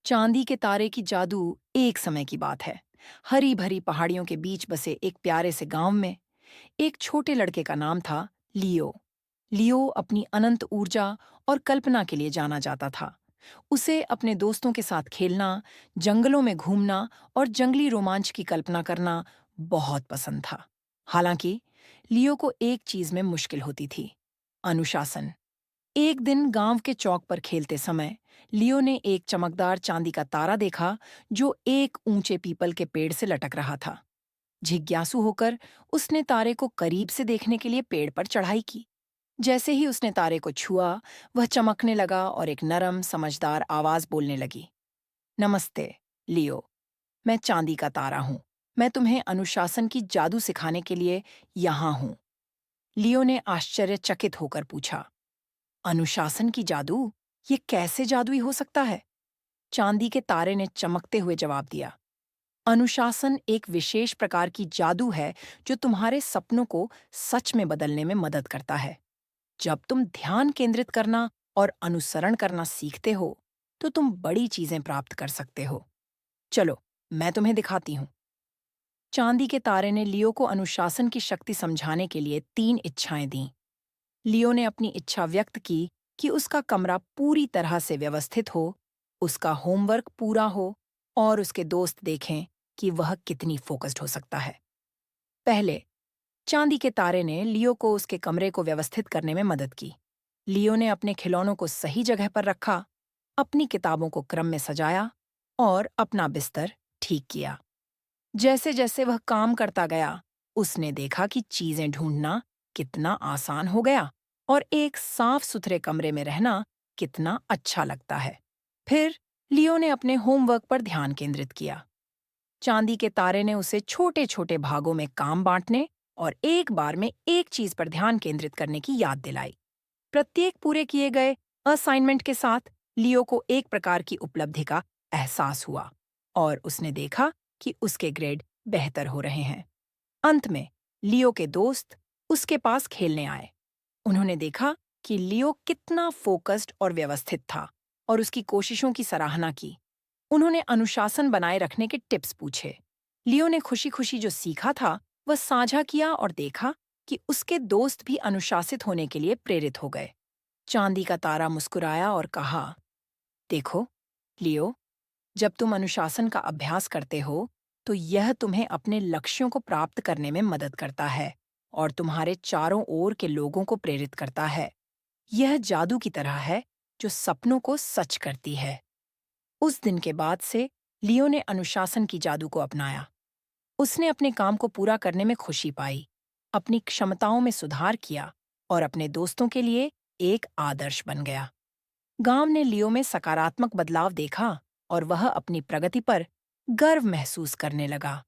चांदी के तारे की जादू एक समय की बात है। हरी भरी पहाड़ियों के बीच बसे एक प्यारे से गांव में एक छोटे लड़के का नाम था लियो। लियो अपनी अनंत ऊर्जा और कल्पना के लिए जाना जाता था। उसे अपने दोस्तों के साथ खेलना, जंगलों में घूमना और जंगली रोमांच की कल्पना करना बहुत पसंद था। हालांकि लियो को एक चीज में मुश्किल होती थी: अनुशासन। एक दिन गांव के चौक पर खेलते समय लियो ने एक चमकदार चांदी का तारा देखा जो एक ऊंचे पीपल के पेड़ से लटक रहा था। जिज्ञासु होकर उसने तारे को करीब से देखने के लिए पेड़ पर चढ़ाई की। जैसे ही उसने तारे को छुआ, वह चमकने लगा और एक नरम, समझदार आवाज बोलने लगी। नमस्ते, लियो। मैं चांदी का तारा हूं। मैं तुम्हें अनुशासन की जादू सिखाने के लिए यहां हूं। लियो ने आश्चर्यचकित होकर पूछा, अनुशासन की जादू? ये कैसे जादुई हो सकता है? चांदी के तारे ने चमकते हुए जवाब दिया, अनुशासन एक विशेष प्रकार की जादू है जो तुम्हारे सपनों को सच में बदलने में मदद करता है। जब तुम ध्यान केंद्रित करना और अनुसरण करना सीखते हो, तो तुम बड़ी चीजें प्राप्त कर सकते हो। चलो, मैं तुम्हें दिखाती हूँ। चांदी के तारे ने लियो को अनुशासन की शक्ति समझाने के लिए 3 इच्छाएं दीं। लियो ने अपनी इच्छा व्यक्त की कि उसका कमरा पूरी तरह से व्यवस्थित हो, उसका होमवर्क पूरा हो और उसके दोस्त देखें कि वह कितनी फोकस्ड हो सकता है। पहले, चांदी के तारे ने लियो को उसके कमरे को व्यवस्थित करने में मदद की। लियो ने अपने खिलौनों को सही जगह पर रखा, अपनी किताबों को क्रम में सजाया और अपना बिस्तर ठीक किया। जैसे जैसे वह काम करता गया, उसने देखा कि चीजें ढूंढना कितना आसान हो गया और एक साफ सुथरे कमरे में रहना कितना अच्छा लगता है। फिर लियो ने अपने होमवर्क पर ध्यान केंद्रित किया। चांदी के तारे ने उसे छोटे छोटे भागों में काम बांटने और एक बार में एक चीज पर ध्यान केंद्रित करने की याद दिलाई। प्रत्येक पूरे किए गए असाइनमेंट के साथ लियो को एक प्रकार की उपलब्धि का एहसास हुआ और उसने देखा कि उसके ग्रेड बेहतर हो रहे हैं। अंत में लियो के दोस्त उसके पास खेलने आए। उन्होंने देखा कि लियो कितना फोकस्ड और व्यवस्थित था और उसकी कोशिशों की सराहना की। उन्होंने अनुशासन बनाए रखने के टिप्स पूछे। लियो ने खुशी-खुशी जो सीखा था, वह साझा किया और देखा कि उसके दोस्त भी अनुशासित होने के लिए प्रेरित हो गए। चांदी का तारा मुस्कुराया और कहा, देखो, लियो, जब तुम अनुशासन का अभ्यास करते हो, तो यह तुम्हें अपने लक्ष्यों को प्राप्त करने में मदद करता है और तुम्हारे चारों ओर के लोगों को प्रेरित करता है। यह जादू की तरह है जो सपनों को सच करती है। उस दिन के बाद से लियो ने अनुशासन की जादू को अपनाया। उसने अपने काम को पूरा करने में खुशी पाई, अपनी क्षमताओं में सुधार किया और अपने दोस्तों के लिए एक आदर्श बन गया। गांव ने लियो में सकारात्मक बदलाव देखा और वह अपनी प्रगति पर गर्व महसूस करने लगा।